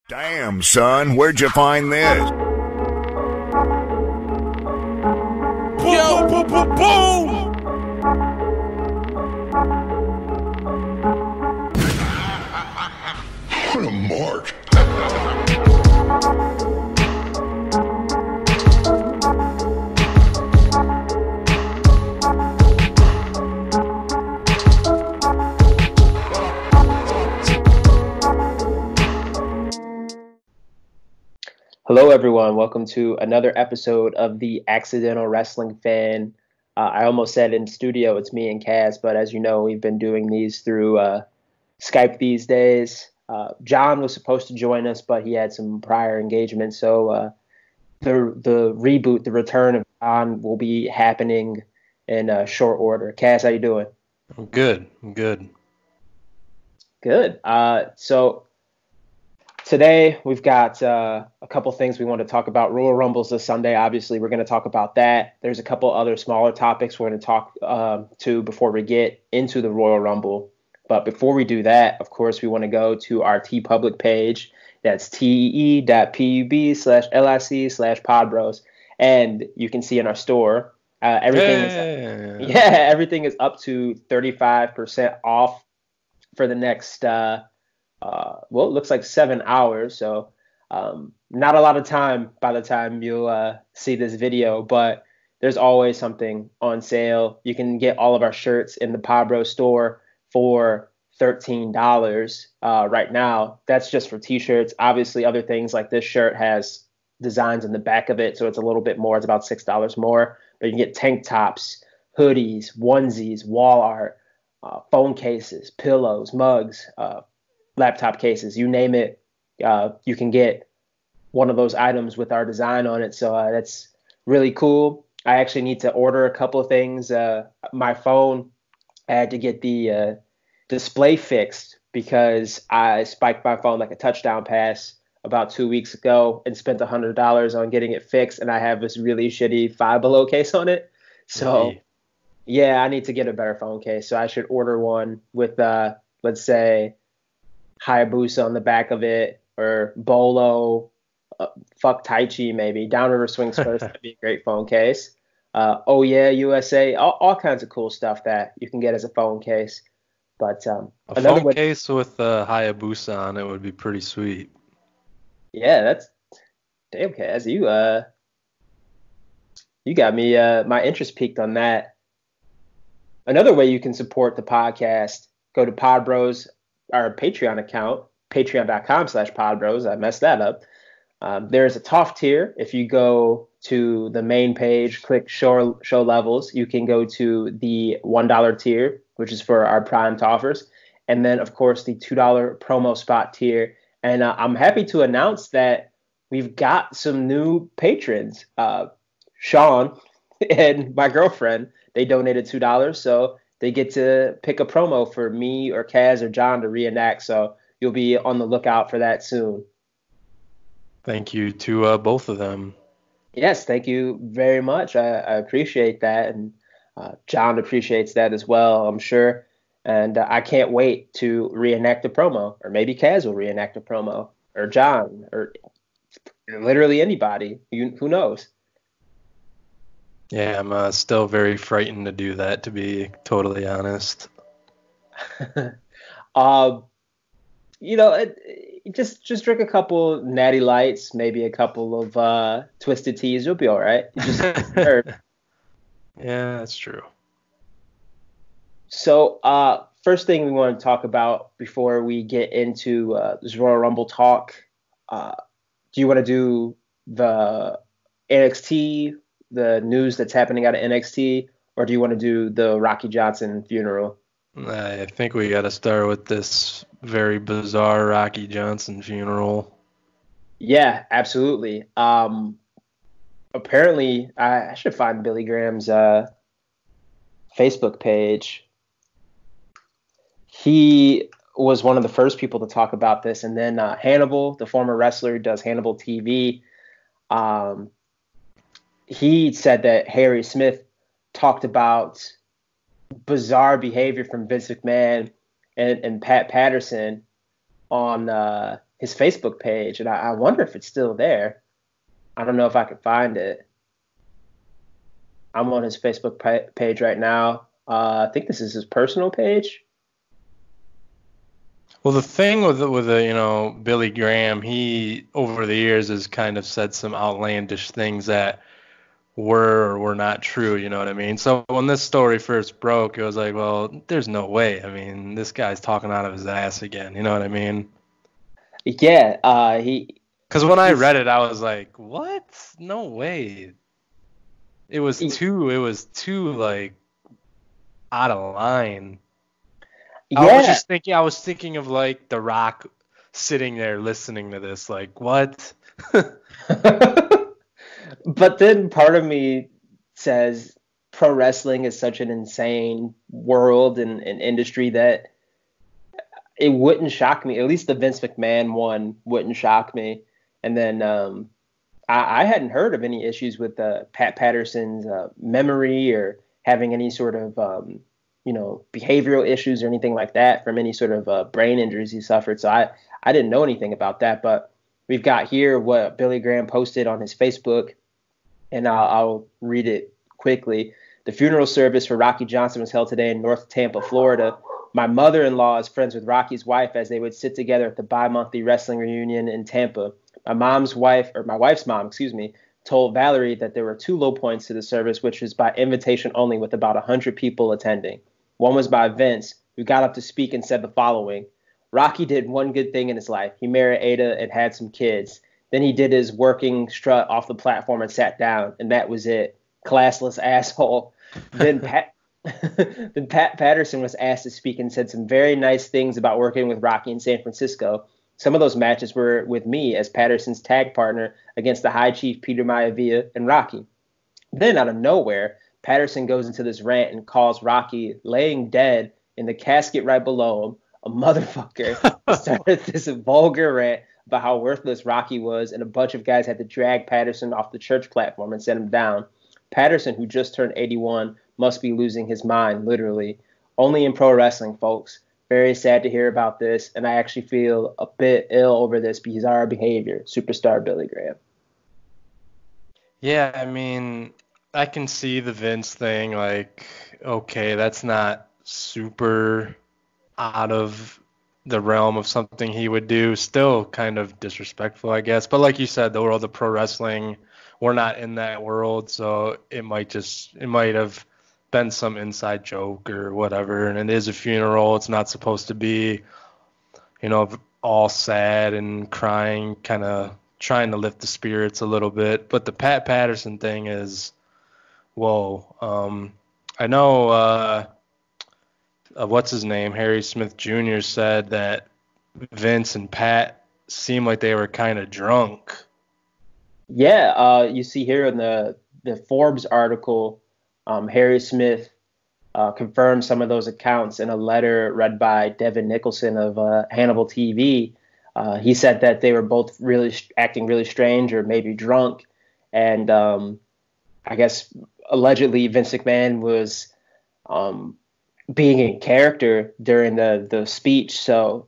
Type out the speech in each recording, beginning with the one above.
Damn, son, where'd you find this? Yo, boom, boom, boom! What a mark. Hello, everyone. Welcome to another episode of the Accidental Wrestling Fan. I almost said in studio, it's me and Kaz, but as you know, we've been doing these through Skype these days. John was supposed to join us, but he had some prior engagements, so the reboot, the return of John will be happening in short order. Kaz, how you doing? I'm good. Good. So today we've got a couple things we want to talk about. Royal Rumbles this Sunday. Obviously, we're going to talk about that. There's a couple other smaller topics we're going to talk to before we get into the Royal Rumble. But before we do that, of course, we want to go to our TeePublic page. That's te.pub/lic/Podbros. And you can see in our store, everything is up to 35% off for the next it looks like 7 hours, so not a lot of time by the time you'll see this video, but there's always something on sale. You can get all of our shirts in the Podbros store for $13 right now. That's just for t-shirts. Obviously, other things like this shirt has designs in the back of it, so it's a little bit more. It's about $6 more, but you can get tank tops, hoodies, onesies, wall art, phone cases, pillows, mugs, laptop cases, you name it, you can get one of those items with our design on it. So that's really cool. I actually need to order a couple of things. My phone, I had to get the display fixed because I spiked my phone like a touchdown pass about 2 weeks ago and spent $100 on getting it fixed. And I have this really shitty Five Below case on it. So yeah, I need to get a better phone case. So I should order one with, let's say, Hayabusa on the back of it, or Bolo, fuck Taichi maybe. Downriver Swings First, that'd be a great phone case. Oh yeah, USA, all kinds of cool stuff that you can get as a phone case. But a phone case with Hayabusa on it would be pretty sweet. Yeah, that's damn, Kaz. You got me my interest peaked on that. Another way you can support the podcast, go to Podbros, our Patreon account, patreon.com/Podbros. I messed that up. There's a TAWF tier. If you go to the main page, click show levels, you can go to the $1 tier, which is for our prime TAWFers. And then, of course, the $2 promo spot tier. And I'm happy to announce that we've got some new patrons. Sean and my girlfriend, they donated $2. So they get to pick a promo for me or Kaz or John to reenact. So you'll be on the lookout for that soon. Thank you to both of them. Yes, thank you very much. I appreciate that. And John appreciates that as well, I'm sure. And I can't wait to reenact the promo. Or maybe Kaz will reenact a promo. Or John. Or literally anybody. Who knows? Yeah, I'm still very frightened to do that, to be totally honest. Just drink a couple Natty Lights, maybe a couple of Twisted Teas. You'll be all right. Yeah, that's true. So first thing we want to talk about before we get into this Royal Rumble talk, do you want to do the NXT, the news that's happening out of NXT, or do you want to do the Rocky Johnson funeral? I think we got to start with this very bizarre Rocky Johnson funeral. Yeah, absolutely. Apparently, I should find Billy Graham's Facebook page. He was one of the first people to talk about this, and then Hannibal, the former wrestler who does Hannibal TV, he said that Harry Smith talked about bizarre behavior from Vince McMahon and Pat Patterson on his Facebook page, and I wonder if it's still there. I don't know if I can find it. I'm on his Facebook page right now. I think this is his personal page. Well, the thing with Billy Graham, he over the years has kind of said some outlandish things that were or were not true, you know what I mean? So when this story first broke, it was like, well, there's no way. I mean, this guy's talking out of his ass again, you know what I mean? Yeah, because when I read it, I was like, what? No way. It was too like out of line. Yeah. I was thinking of like The Rock sitting there listening to this, like, what? But then part of me says pro wrestling is such an insane world and industry that it wouldn't shock me. At least the Vince McMahon one wouldn't shock me. And then I hadn't heard of any issues with Pat Patterson's memory or having any sort of behavioral issues or anything like that from any sort of brain injuries he suffered. So I didn't know anything about that. But we've got here what Billy Graham posted on his Facebook, and I'll read it quickly. The funeral service for Rocky Johnson was held today in North Tampa, Florida. My mother-in-law is friends with Rocky's wife as they would sit together at the bi-monthly wrestling reunion in Tampa. My wife's mom, told Valerie that there were 2 low points to the service, which was by invitation only with about 100 people attending. One was by Vince, who got up to speak and said the following: Rocky did one good thing in his life. He married Ada and had some kids. Then he did his working strut off the platform and sat down, and that was it. Classless asshole. Then Pat Patterson was asked to speak and said some very nice things about working with Rocky in San Francisco. Some of those matches were with me as Patterson's tag partner against the High Chief Peter Maivia and Rocky. Then out of nowhere, Patterson goes into this rant and calls Rocky, laying dead in the casket right below him, a motherfucker. Started this vulgar rant about how worthless Rocky was, and a bunch of guys had to drag Patterson off the church platform and set him down. Patterson, who just turned 81, must be losing his mind, literally. Only in pro wrestling, folks. Very sad to hear about this, and I actually feel a bit ill over this bizarre behavior. Superstar Billy Graham. Yeah, I mean, I can see the Vince thing, like, okay, that's not super out of the realm of something he would do. Still kind of disrespectful, I guess. But like you said, the world of pro wrestling, we're not in that world, so it might have been some inside joke or whatever. And it is a funeral. It's not supposed to be, all sad and crying, kind of trying to lift the spirits a little bit. But the Pat Patterson thing is, whoa. I know, what's his name? Harry Smith Jr. said that Vince and Pat seemed like they were kind of drunk. Yeah, you see here in the Forbes article, Harry Smith confirmed some of those accounts in a letter read by Devin Nicholson of Hannibal TV. He said that they were both really acting really strange or maybe drunk. And I guess allegedly Vince McMahon was being in character during the speech. So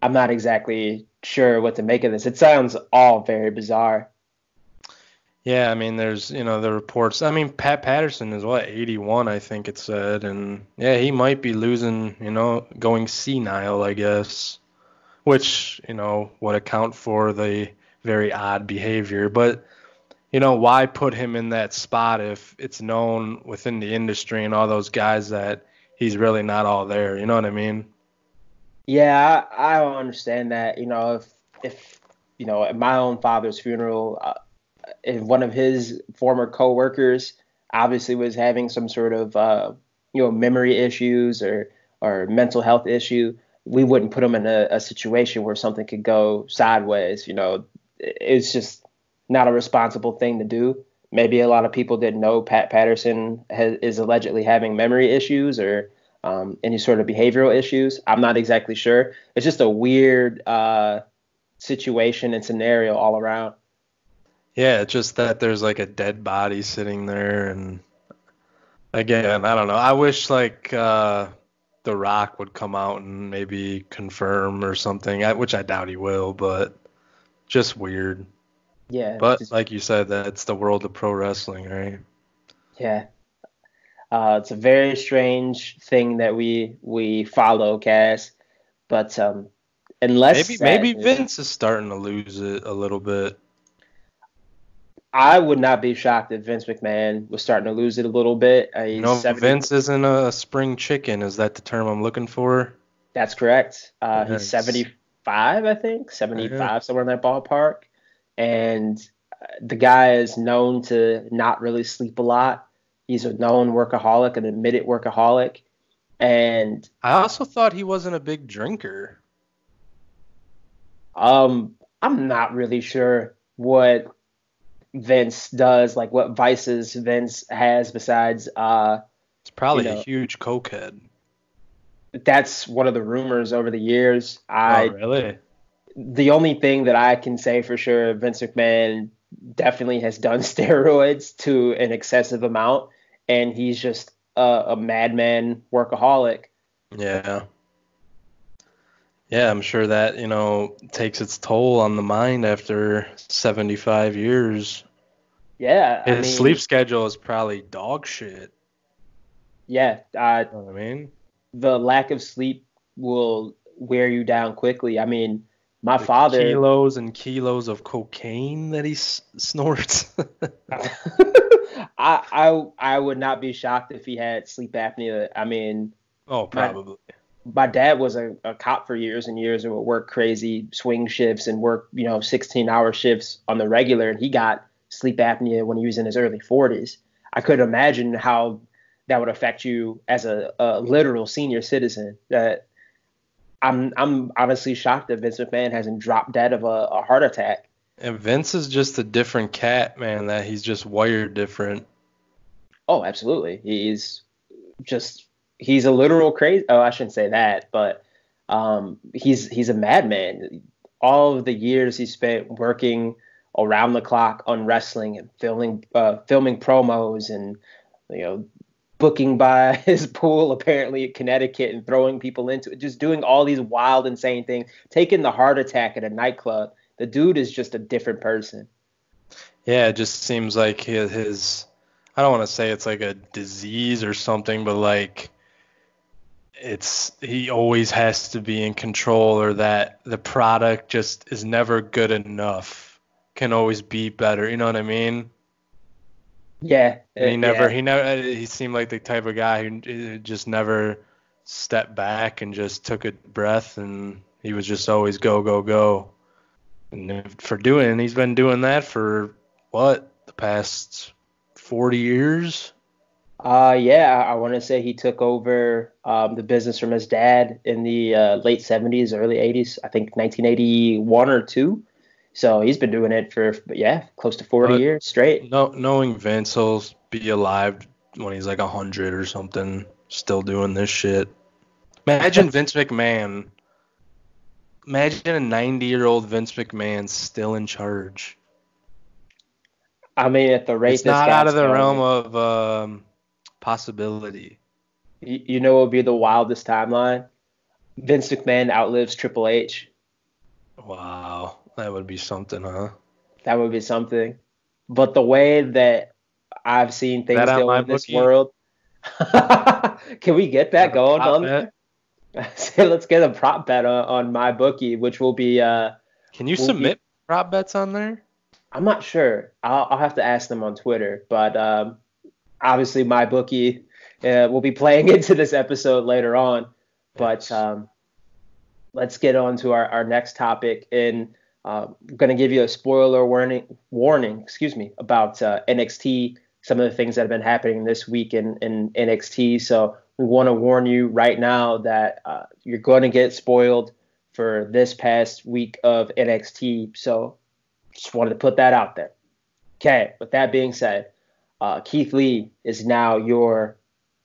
I'm not exactly sure what to make of this. It sounds all very bizarre. Yeah, I mean, there's, the reports. I mean, Pat Patterson is 81, I think it said. And yeah, he might be losing, going senile, I guess, which, would account for the very odd behavior. But, why put him in that spot if it's known within the industry and all those guys that he's really not all there? You know what I mean? Yeah, I don't understand that. If at my own father's funeral, if one of his former coworkers obviously was having some sort of memory issues or mental health issue, we wouldn't put him in a situation where something could go sideways. It's just not a responsible thing to do. Maybe a lot of people didn't know Pat Patterson is allegedly having memory issues or any sort of behavioral issues. I'm not exactly sure. It's just a weird situation and scenario all around. Yeah, it's just that there's like a dead body sitting there, and again, I don't know. I wish The Rock would come out and maybe confirm or something, which I doubt he will, but just weird. Yeah, But like you said, that's the world of pro wrestling, right? yeah. It's a very strange thing that we follow, Cass. But unless Maybe Vince is starting to lose it a little bit. I would not be shocked if Vince McMahon was starting to lose it a little bit. He's 70. Vince isn't a spring chicken. Is that the term I'm looking for? That's correct. Yes. He's 75, I think, 75, somewhere in that ballpark. And the guy is known to not really sleep a lot. He's a known workaholic, an admitted workaholic. And I also thought he wasn't a big drinker. I'm not really sure what Vince does, like what vices Vince has besides it's probably a huge cokehead. That's one of the rumors over the years. Oh, really? The only thing that I can say for sure, Vince McMahon definitely has done steroids to an excessive amount, and he's just a madman workaholic. Yeah. Yeah, I'm sure that, takes its toll on the mind after 75 years. Yeah. His sleep schedule is probably dog shit. Yeah. You know what I mean? The lack of sleep will wear you down quickly. I mean, my father... Kilos and kilos of cocaine that he snorts. I would not be shocked if he had sleep apnea. I mean... Oh, probably. My dad was a cop for years and years and would work crazy swing shifts and work, 16-hour shifts on the regular. And he got sleep apnea when he was in his early 40s. I could imagine how that would affect you as a literal senior citizen. That I'm honestly shocked that Vince McMahon hasn't dropped dead of a heart attack. And Vince is just a different cat, man. That he's just wired different. Oh, absolutely. He's a literal crazy. Oh, I shouldn't say that, but he's a madman. All of the years he spent working around the clock on wrestling and filming promos and booking by his pool apparently at Connecticut and throwing people into it, just doing all these wild, insane things, taking the heart attack at a nightclub. The dude is just a different person. Yeah, it just seems like his I don't want to say it's like a disease or something, but like he always has to be in control, or that the product just is never good enough, can always be better. You know what I mean? Yeah. He seemed like the type of guy who just never stepped back and just took a breath, and he was just always go, go, go. And he's been doing that for the past 40 years? I want to say he took over the business from his dad in the late 70s, early 80s, I think 1981 or 2. So he's been doing it for, close to 40 years straight. Knowing Vince, he'll be alive when he's like 100 or something, still doing this shit. Imagine Vince McMahon. Imagine a 90-year-old Vince McMahon still in charge. I mean, at the rate it's not out of the realm of possibility. You know what would be the wildest timeline? Vince McMahon outlives Triple H. Wow, that would be something, huh? That would be something. But the way that I've seen things go in this world, can we get that going on there? Let's get a prop bet on MyBookie, which will be. Can you submit prop bets on there? I'm not sure. I'll have to ask them on Twitter. But obviously, MyBookie will be playing into this episode later on. But let's get on to our next topic. And I'm going to give you a spoiler warning, about NXT, some of the things that have been happening this week in NXT. So we want to warn you right now that you're going to get spoiled for this past week of NXT. So just wanted to put that out there. Okay, with that being said, Keith Lee is now your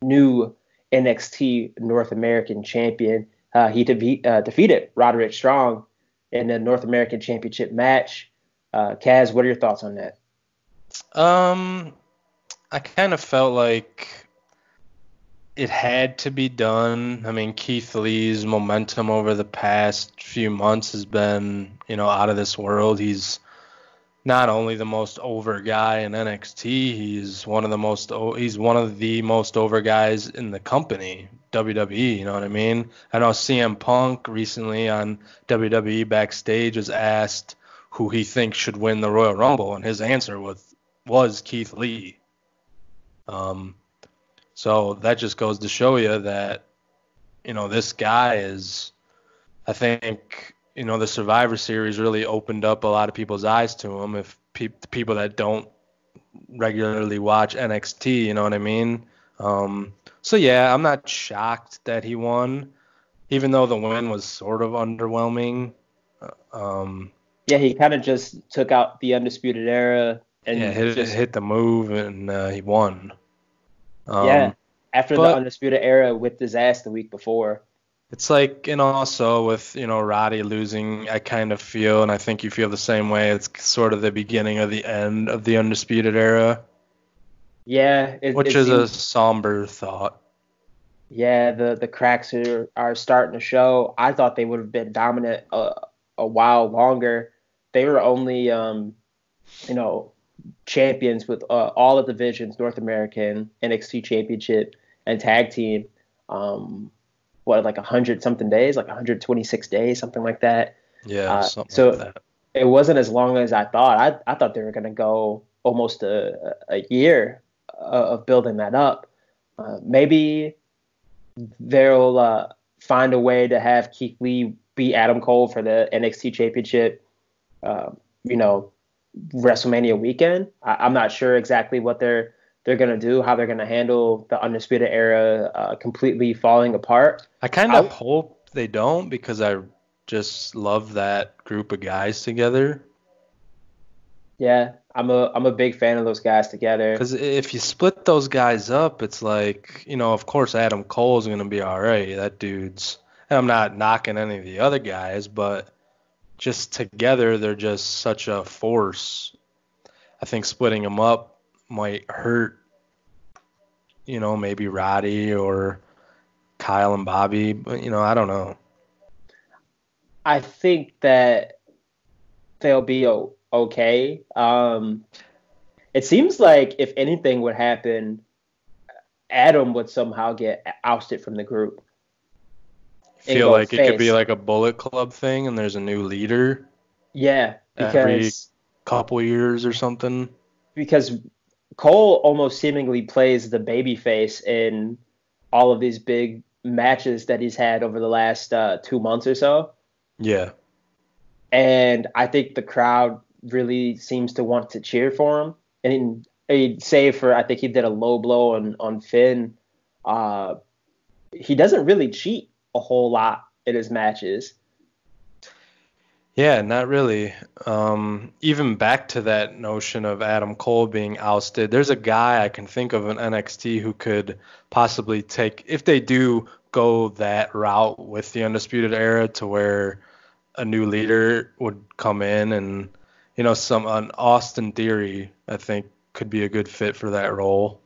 new NXT North American champion. He defeated Roderick Strong in the North American Championship match. Kaz, what are your thoughts on that? I kind of felt like it had to be done. I mean, Keith Lee's momentum over the past few months has been, out of this world. He's not only the most over guy in NXT, he's one of the most over guys in the company, WWE, you know what I mean? I know CM Punk recently on WWE Backstage was asked who he thinks should win the Royal Rumble, and his answer was Keith Lee. So that just goes to show you that, this guy is, I think, the Survivor Series really opened up a lot of people's eyes to him. If people that don't regularly watch NXT, you know what I mean? So yeah, I'm not shocked that he won, even though the win was sort of underwhelming. Yeah, he kind of just took out the Undisputed Era and hit the move and he won. After the Undisputed Era whipped his ass the week before. It's like, and also with, Roddy losing, I kind of feel, and I think you feel the same way, it's sort of the beginning of the end of the Undisputed Era. Yeah. Which is a somber thought. Yeah, the cracks are starting to show. I thought they would have been dominant a while longer. They were only, champions with all of the divisions, North American, NXT Championship, and Tag Team. Like 100-something days, like 126 days, something like that. Yeah, something so like that. It wasn't as long as I thought. I thought they were going to go almost a year of building that up. Maybe they'll find a way to have Keith Lee beat Adam Cole for the NXT Championship, WrestleMania weekend. I'm not sure exactly what they're going to do, how they're going to handle the Undisputed Era completely falling apart. I kind of hope they don't, because I just love that group of guys together. Yeah, I'm a big fan of those guys together. Because if you split those guys up, it's like, of course Adam Cole's going to be all right. That dude's, and I'm not knocking any of the other guys, but just together they're just such a force. I think splitting them up might hurt, maybe Roddy or Kyle and Bobby, but, I don't know. I think that they'll be okay. It seems like if anything would happen, Adam would somehow get ousted from the group. Feel like it could be like a Bullet Club thing and there's a new leader? Yeah, because every couple years or something? Because Cole almost seemingly plays the babyface in all of these big matches that he's had over the last 2 months or so. Yeah. And I think the crowd really seems to want to cheer for him. And save for, I think he did a low blow on Finn. He doesn't really cheat a whole lot in his matches. Yeah, not really. Even back to that notion of Adam Cole being ousted, there's a guy I can think of in NXT who could possibly take, if they do go that route with the Undisputed Era to where a new leader would come in and, an Austin Theory, I think, could be a good fit for that role.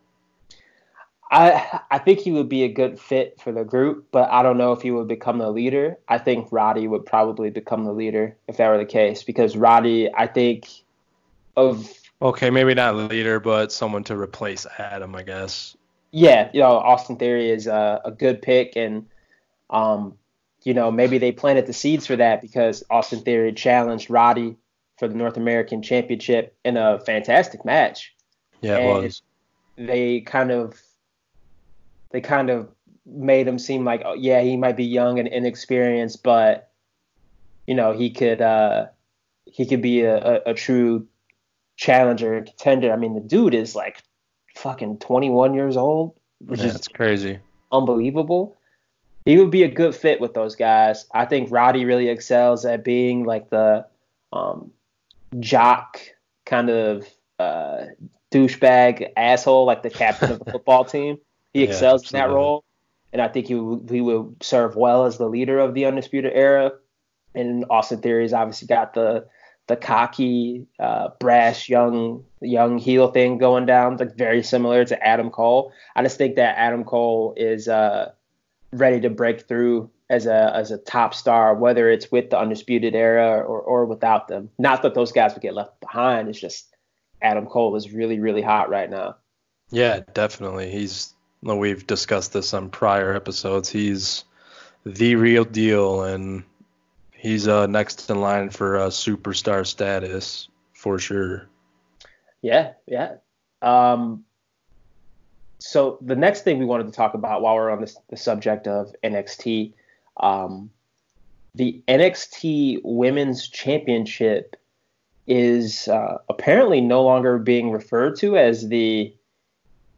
I think he would be a good fit for the group, but I don't know if he would become the leader. I think Roddy would probably become the leader if that were the case, because Roddy, I think Okay, maybe not leader, but someone to replace Adam, I guess. Yeah, Austin Theory is a good pick, and maybe they planted the seeds for that because Austin Theory challenged Roddy for the North American Championship in a fantastic match. Yeah, it was. They kind of made him seem like, oh, yeah, he might be young and inexperienced, but he could be a true challenger and contender. I mean, the dude is like fucking 21 years old, which is crazy, unbelievable. He would be a good fit with those guys. I think Roddy really excels at being like the jock kind of douchebag asshole, like the captain of the football team. He excels in that role, and I think he will serve well as the leader of the Undisputed Era. And Austin Theory's obviously got the the cocky, brash, young heel thing going down, like very similar to Adam Cole. I just think that Adam Cole is ready to break through as a top star, whether it's with the Undisputed Era or without them. Not that those guys would get left behind. It's just Adam Cole is really, really hot right now. Yeah, definitely. We've discussed this on prior episodes. He's the real deal, and he's next in line for superstar status for sure. Yeah. So the next thing we wanted to talk about while we're on the subject of NXT, the NXT Women's Championship is apparently no longer being referred to as the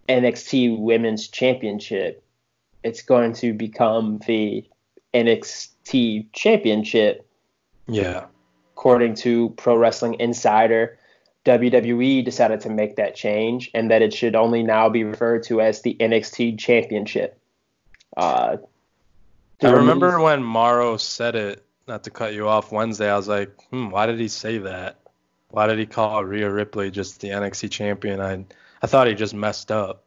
NXT Women's Championship. It's going to become the NXT Championship. Yeah. According to Pro Wrestling Insider, WWE decided to make that change, and that it should only now be referred to as the NXT Championship. I remember when Morrow said it, not to cut you off, Wednesday, I was like, why did he say that? Why did he call Rhea Ripley just the NXT champion? I thought he just messed up.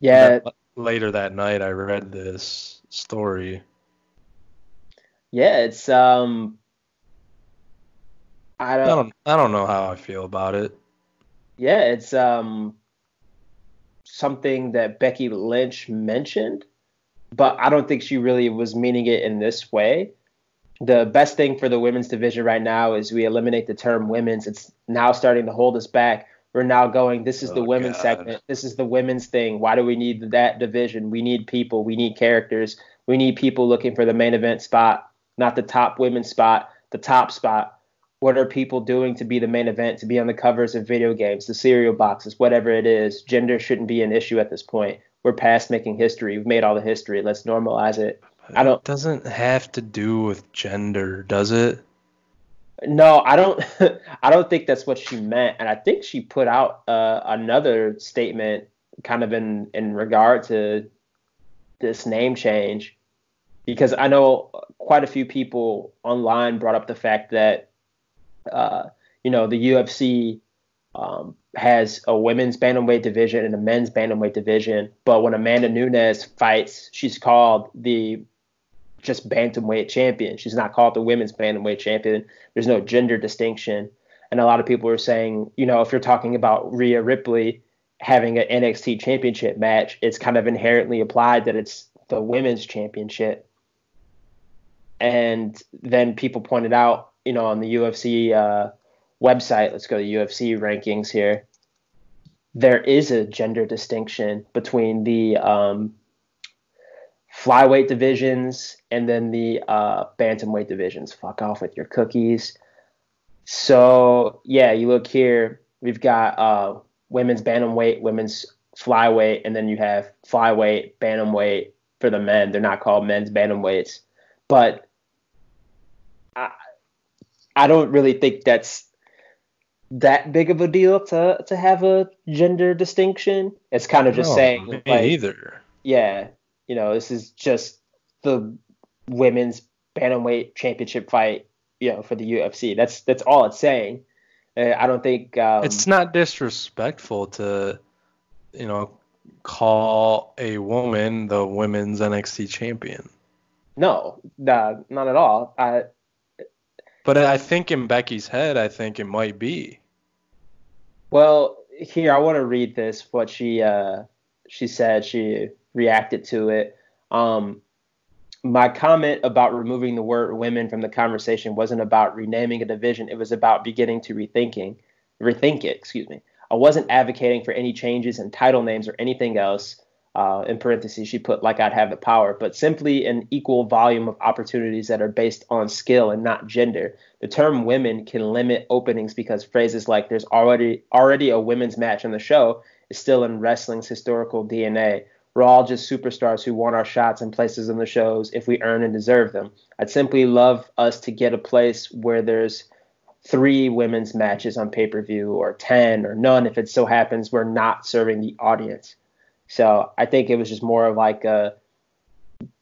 Yeah. Later that night, I read this story. Yeah, it's I don't know how I feel about it. Yeah, it's something that Becky Lynch mentioned, but I don't think she really was meaning it in this way. The best thing for the women's division right now is we eliminate the term women's. It's now starting to hold us back. We're now going, this is the women's segment. This is the women's thing. Why do we need that division? We need people. We need characters. We need people looking for the main event spot, not the top women's spot, the top spot. What are people doing to be the main event, to be on the covers of video games, the cereal boxes, whatever it is? Gender shouldn't be an issue at this point. We're past making history. We've made all the history. Let's normalize it. It doesn't have to do with gender, does it? No, I don't. I don't think that's what she meant, and I think she put out another statement, kind of in regard to this name change, because I know quite a few people online brought up the fact that the UFC has a women's bantamweight division and a men's bantamweight division, but when Amanda Nunes fights, she's called the just bantamweight champion. She's not called the women's bantamweight champion. There's no gender distinction. And a lot of people are saying, if you're talking about Rhea Ripley having an NXT championship match, it's kind of inherently applied that it's the women's championship. And then people pointed out, on the UFC website, let's go to UFC rankings here, there is a gender distinction between the flyweight divisions and then the bantamweight divisions. Fuck off with your cookies. So, yeah, you look here, we've got women's bantamweight, women's flyweight, and then you have flyweight, bantamweight for the men. They're not called men's bantamweights. But I don't really think that's that big of a deal to have a gender distinction. It's kind of just saying, me either. Yeah, this is just the women's bantamweight championship fight, for the UFC. That's all it's saying. I don't think it's not disrespectful to, call a woman the women's NXT champion. No, not at all. But I think in Becky's head, I think it might be. Well, here, I want to read this, what she said. She reacted to it. My comment about removing the word women from the conversation wasn't about renaming a division. It was about beginning to rethink it. I wasn't advocating for any changes in title names or anything else. In parentheses, she put like I'd have the power, but simply an equal volume of opportunities that are based on skill and not gender. The term women can limit openings because phrases like there's already a women's match on the show is still in wrestling's historical DNA. We're all just superstars who want our shots and places in the shows if we earn and deserve them. I'd simply love us to get a place where there's 3 women's matches on pay-per-view, or 10, or none if it so happens we're not serving the audience. So I think it was just more of like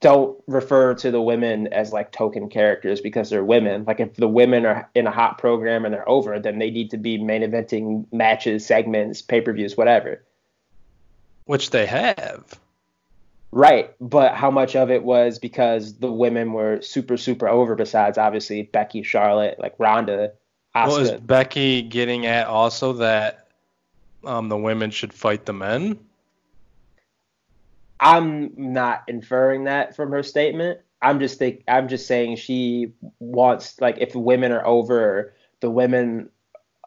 don't refer to the women as like token characters because they're women. Like if the women are in a hot program and they're over, then they need to be main eventing matches, segments, pay-per-views, whatever. Which they have. Right, but how much of it was because the women were super, super over besides obviously Becky, Charlotte, like Ronda, Well, is Asuka. Becky getting at also that the women should fight the men? I'm not inferring that from her statement. I'm just saying she wants, like, if women are over, the women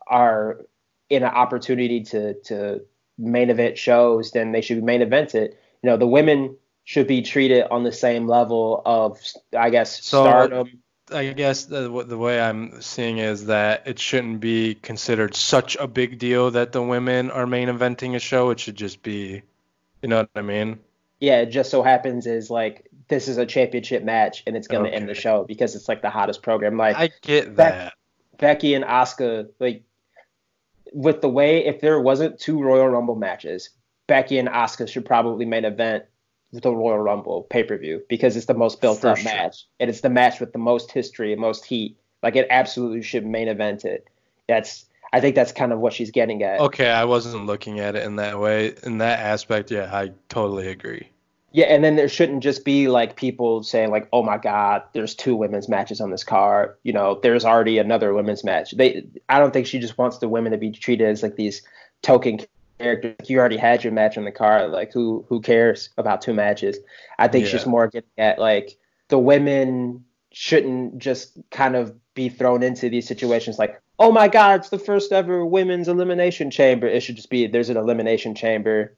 are in an opportunity to main event shows, then they should be main evented. You know, the women should be treated on the same level of, I guess, So stardom. I guess the way I'm seeing is that it shouldn't be considered such a big deal that the women are main eventing a show. It should just be, you know what I mean? Yeah, it just so happens is like this is a championship match and it's going to end the Okay. show because it's like the hottest program. Like I get Beck, that. Becky and Asuka, like with the way, if there wasn't two Royal Rumble matches, Becky and Asuka should probably main event the Royal Rumble pay-per-view because it's the most built For up sure. match and it's the match with the most history and most heat. Like it absolutely should main event it. I think that's kind of what she's getting at. Okay, I wasn't looking at it in that way. In that aspect, yeah, I totally agree. Yeah, and then there shouldn't just be like people saying like, "Oh my God, there's two women's matches on this card." You know, there's already another women's match. I don't think she just wants the women to be treated as like these token characters. You already had your match on the card. Like, who cares about two matches? I think she's Yeah. more getting at like the women shouldn't just kind of be thrown into these situations like, "Oh my God, it's the first ever women's elimination chamber." It should just be there's an elimination chamber,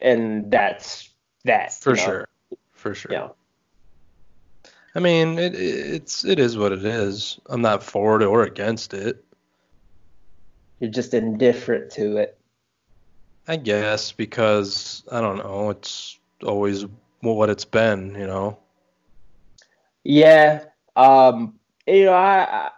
and that's that. For sure. For sure. You know. I mean, it is what it is. I'm not for it or against it. You're just indifferent to it. I guess because I don't know, it's always what it's been, you know. Yeah. You know, I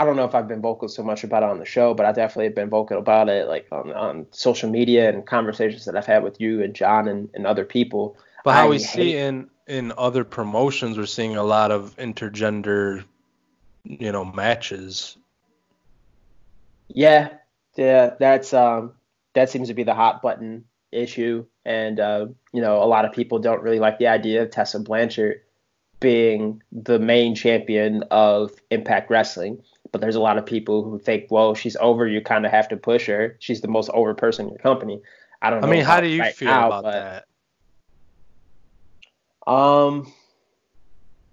don't know if I've been vocal so much about it on the show, but I definitely have been vocal about it, like on social media and conversations that I've had with you and John and other people. But how we I see hate. in other promotions, we're seeing a lot of intergender, you know, matches. Yeah, yeah. That seems to be the hot button issue, and you know, a lot of people don't really like the idea of Tessa Blanchard being the main champion of Impact Wrestling. But there's a lot of people who think, well, she's over. You kind of have to push her. She's the most over person in your company. I don't I know mean, how about do you right feel now, about but that? um,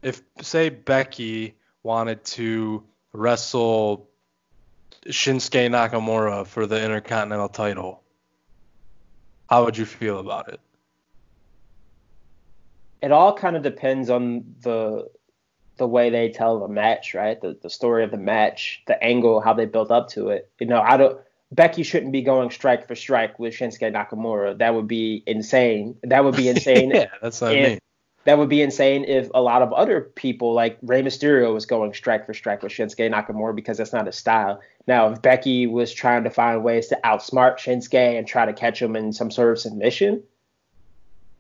If, say, Becky wanted to wrestle Shinsuke Nakamura for the Intercontinental title, how would you feel about it? it all kind of depends on the way they tell the match, right? The story of the match, the angle, how they built up to it. You know, I don't. Becky shouldn't be going strike for strike with Shinsuke Nakamura. That would be insane. That would be insane Yeah, that's what I if mean. that would be insane if a lot of other people like Rey Mysterio was going strike for strike with Shinsuke Nakamura because that's not his style. Now, if Becky was trying to find ways to outsmart Shinsuke and try to catch him in some sort of submission,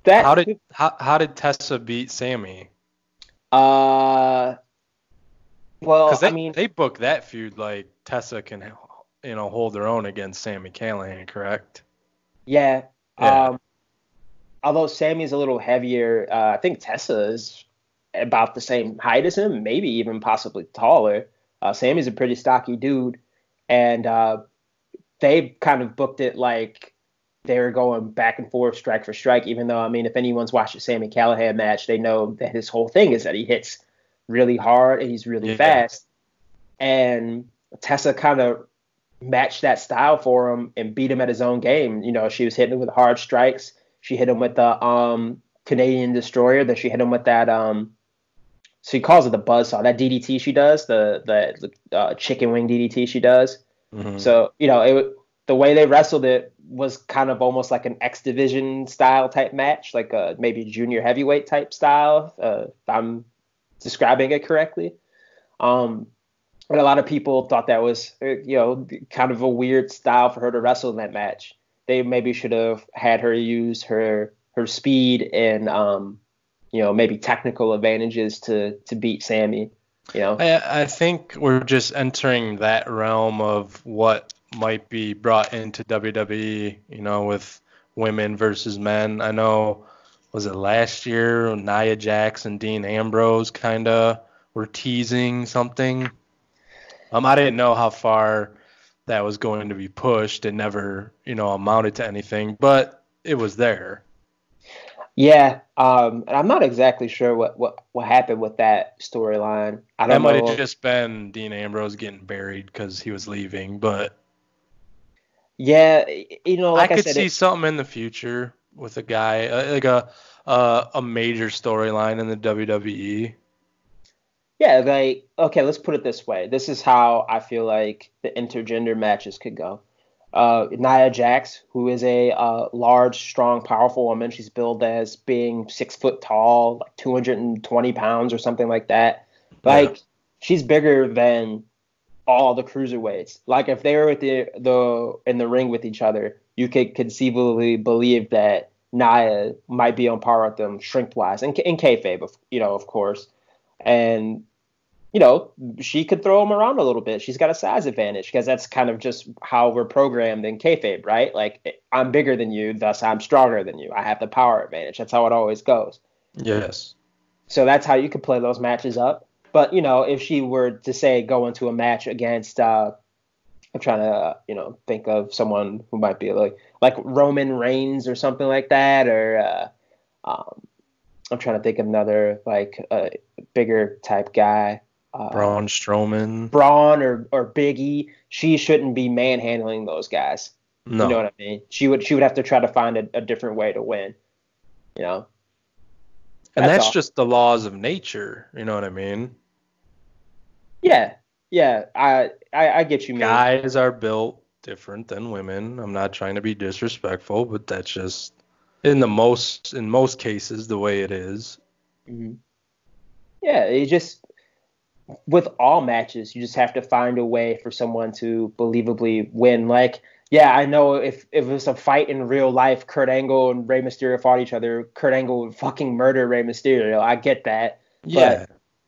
How that did how did Tessa beat Sammy? uh well, Because I they mean, they book that feud like Tessa can, you know, hold her own against Sammy Callahan, correct? yeah. Yeah. Um Although Sammy's a little heavier, I think Tessa is about the same height as him, maybe even possibly taller. Sammy's a pretty stocky dude, and they kind of booked it like they were going back and forth, strike for strike. Even though, I mean, if anyone's watched a Sammy Callahan match, they know that his whole thing is that he hits really hard and he's really Yeah. fast. And Tessa kind of matched that style for him and beat him at his own game. You know, she was hitting him with hard strikes. She hit him with the Canadian Destroyer. Then she hit him with that so he calls it the buzzsaw. That DDT she does, the chicken wing DDT she does. Hmm. So you know, the way they wrestled it was kind of almost like an X Division style type match, like a maybe junior heavyweight type style. If I'm describing it correctly. Um, and a lot of people thought that was, you know, kind of a weird style for her to wrestle in that match. They maybe should have had her use her speed and maybe technical advantages to beat Sammy. I think we're just entering that realm of what might be brought into WWE, with women versus men. I know, was it last year, Nia Jax and Dean Ambrose kind of were teasing something. I didn't know how far that was going to be pushed. It never, amounted to anything, but it was there. Yeah, and I'm not exactly sure what happened with that storyline. I don't know. That might have just been Dean Ambrose getting buried because he was leaving, but yeah, like I I could said, see something in the future with a guy like a major storyline in the WWE. yeah, like, okay, let's put it this way. This is how I feel like the intergender matches could go. Nia Jax, who is a large, strong, powerful woman. She's billed as being 6 foot tall, like 220 pounds or something like that. Like, she's bigger than all the cruiserweights. Like, if they were at in the ring with each other, you could conceivably believe that Nia might be on par with them strength wise, and in kayfabe, of course. And she could throw him around a little bit. She's got a size advantage because that's kind of just how we're programmed in kayfabe, right? Like, I'm bigger than you, thus I'm stronger than you. I have the power advantage. That's how it always goes. Yes. So that's how you could play those matches up. But, if she were to, say, go into a match against, I'm trying to, think of someone who might be like Roman Reigns or something like that, or I'm trying to think of another, like, bigger type guy. Braun Strowman. Braun or Big E, she shouldn't be manhandling those guys. No. You know what I mean? She would have to try to find a different way to win. And that's just the laws of nature. You know what I mean? Yeah. I get you, man. Guys are built different than women. I'm not trying to be disrespectful, but that's just in most cases the way it is. Mm-hmm. Yeah, it just, with all matches, you just have to find a way for someone to believably win. Like, yeah, I know if it was a fight in real life, Kurt Angle and Rey Mysterio fought each other, Kurt Angle would fucking murder Rey Mysterio. I get that. Yeah.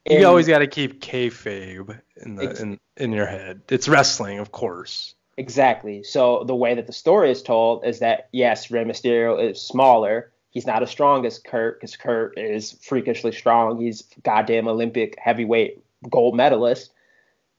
You always got to keep kayfabe in your head. It's wrestling, of course. Exactly. So the way that the story is told is that, yes, Rey Mysterio is smaller. He's not as strong as Kurt, because Kurt is freakishly strong. He's goddamn Olympic heavyweight gold medalist.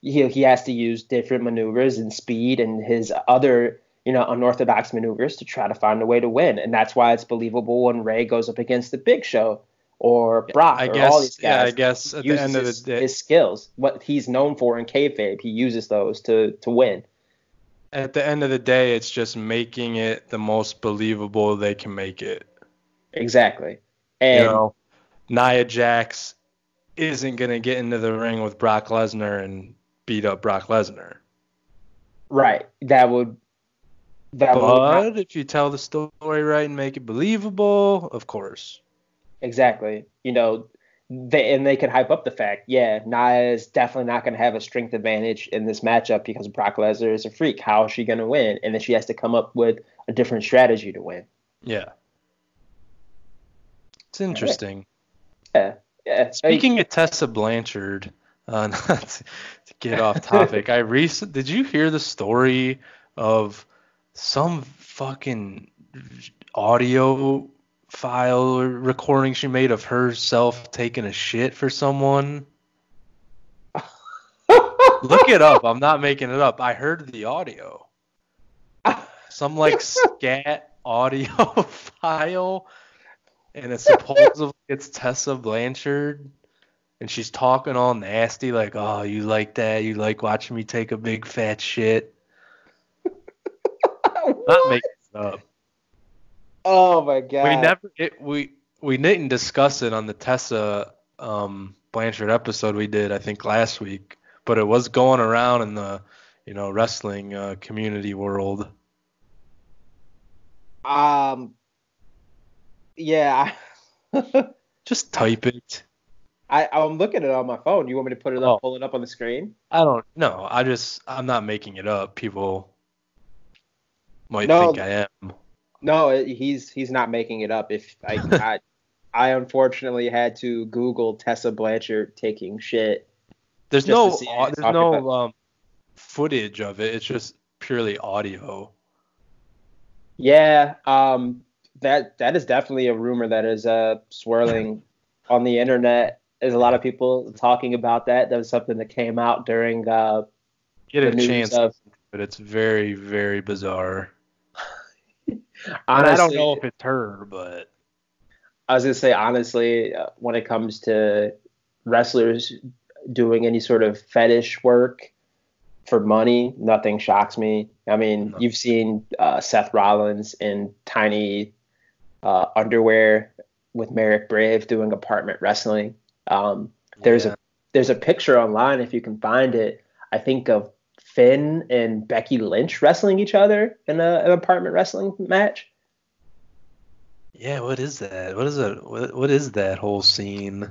He has to use different maneuvers and speed and his other, unorthodox maneuvers to try to find a way to win. And that's why it's believable when Rey goes up against the Big Show or Brock all these guys. Yeah, I guess at the end of the day, his skills, what he's known for in kayfabe, he uses those to win. At the end of the day, it's just making it the most believable they can make it. Exactly. And Nia Jax isn't going to get into the ring with Brock Lesnar and beat up Brock Lesnar. Right. But if you tell the story right and make it believable, of course. Exactly. They could hype up the fact, yeah, Nia is definitely not going to have a strength advantage in this matchup because Brock Lesnar is a freak. How is she going to win? And then she has to come up with a different strategy to win. Yeah. It's interesting. Yeah. Speaking of Tessa Blanchard, not to get off topic, did you hear the story of some fucking audio file recording she made of herself taking a shit for someone? Look it up. I'm not making it up. I heard the audio. Some scat audio file. And it's Tessa Blanchard, and she's talking all nasty, like, "Oh, you like that? You like watching me take a big fat shit?" Not making it up. Oh my god. We didn't discuss it on the Tessa Blanchard episode we did, I think, last week, but it was going around in the wrestling community world. Yeah. Just type it. I'm looking at it on my phone. You want me to pull it up on the screen? I don't know. I'm not making it up. People might think I am. No, he's not making it up. If I I unfortunately had to Google Tessa Blanchard taking shit. There's just to no see what he's there's talking no about. footage of it. It's just purely audio. Yeah, that is definitely a rumor that is swirling on the internet. There's a lot of people talking about that. That was something that came out during Get the a news chance, of. but it's very, very bizarre. And I don't Honestly, know if it's her, but I was gonna say honestly, when it comes to wrestlers doing any sort of fetish work for money, nothing shocks me. I mean, no. you've seen Seth Rollins in tiny underwear with Merrick Brave doing apartment wrestling. There's Yeah. a picture online if you can find it. I think of Finn and Becky Lynch wrestling each other in an apartment wrestling match. Yeah, what is that? What is it? What is that whole scene?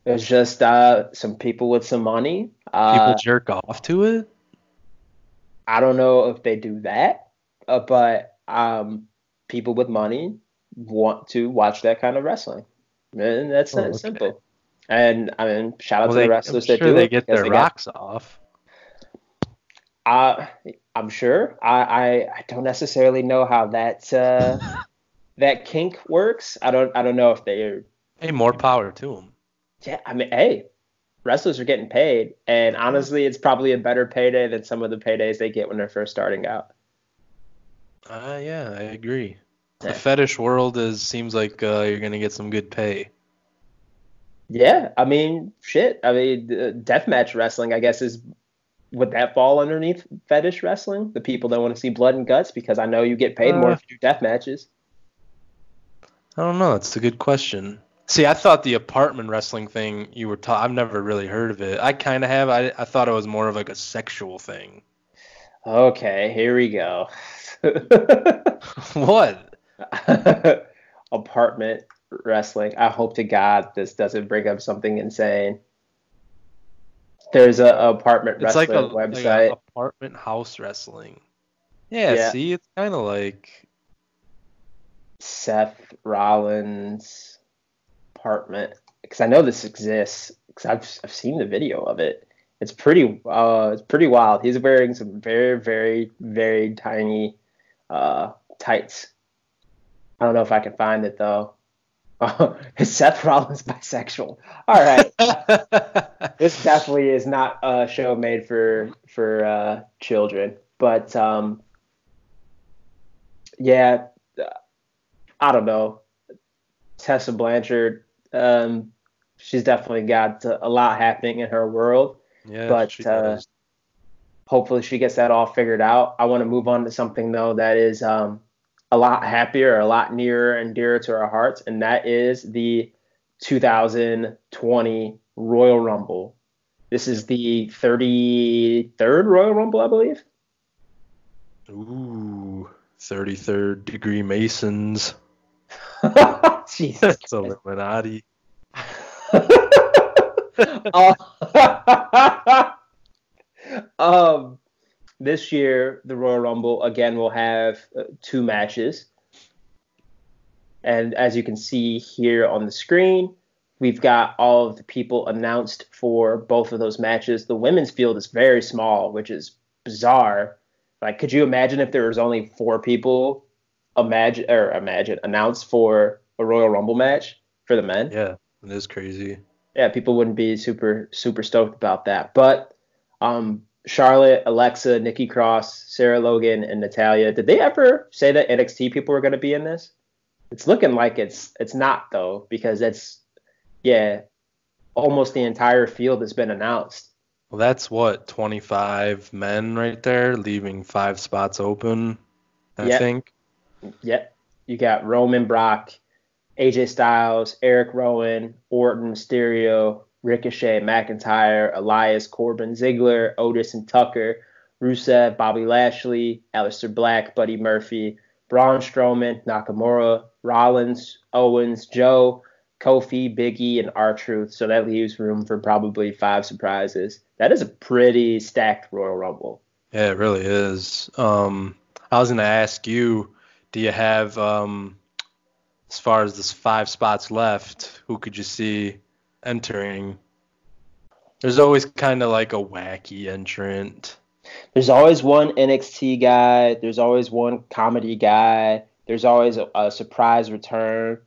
There's just some people with some money. People jerk off to it? I don't know if they do that, but people with money want to watch that kind of wrestling, and that's Oh, not okay. simple. And I mean, shout out Well, to the I'm wrestlers that sure do they it get because their they got. rocks off. I'm sure. I don't necessarily know how that kink works. I don't know if they're. Hey, more power to them. Yeah, I mean, hey, wrestlers are getting paid, and honestly, it's probably a better payday than some of the paydays they get when they're first starting out. Yeah, I agree. The Yeah. fetish world seems like you're gonna get some good pay. Yeah, I mean, shit. I mean, deathmatch wrestling, I guess, would that fall underneath fetish wrestling? The people that want to see blood and guts, because I know you get paid more Uh, if you do death matches. I don't know. It's a good question. See, I thought the apartment wrestling thing you were I've never really heard of it. I kind of have. I thought it was more of like a sexual thing. Okay, here we go. What? Apartment wrestling. I hope to God this doesn't bring up something insane. There's a apartment It's like wrestling a website. apartment house wrestling. Yeah, Yeah, see, it's kind of like Seth Rollins apartment. Because I know this exists. Because I've seen the video of it. It's pretty wild. He's wearing some very very very tiny tights. I don't know if I can find it though. Is Seth Rollins bisexual? All right. This definitely is not a show made for children, but yeah, I don't know. Tessa Blanchard, she's definitely got a lot happening in her world, Yeah, but she does. hopefully she gets that all figured out. I want to move on to something though that is a lot happier, a lot nearer and dearer to our hearts, and that is the 2020 Royal Rumble. This is the 33rd Royal Rumble, I believe. Ooh, 33rd degree Masons. Jesus. That's Illuminati. Uh, this year, the Royal Rumble again will have two matches. And as you can see here on the screen, we've got all of the people announced for both of those matches. The women's field is very small, which is bizarre. Like, could you imagine if there was only four people imagine announced for a Royal Rumble match for the men? Yeah, it is crazy. Yeah, people wouldn't be super super stoked about that. But Charlotte, Alexa, Nikki Cross, Sarah Logan, and Natalia. Did they ever say that NXT people were going to be in this? It's looking like it's not though, because almost the entire field has been announced. Well, that's what, 25 men right there, leaving 5 spots open, I Yep, think. yep. You got Roman, Brock, AJ Styles, Eric Rowan, Orton, Mysterio, Ricochet, McIntyre, Elias, Corbin, Ziggler, Otis and Tucker, Rusev, Bobby Lashley, Aleister Black, Buddy Murphy, Braun Strowman, Nakamura, Rollins, Owens, Joe, Kofi, Big E, and R-Truth. So that leaves room for probably 5 surprises. That is a pretty stacked Royal Rumble. Yeah, it really is. I was going to ask you, do you have as far as this 5 spots left, who could you see entering? There's always kind of like a wacky entrant. There's always one NXT guy. There's always one comedy guy. There's always a surprise return.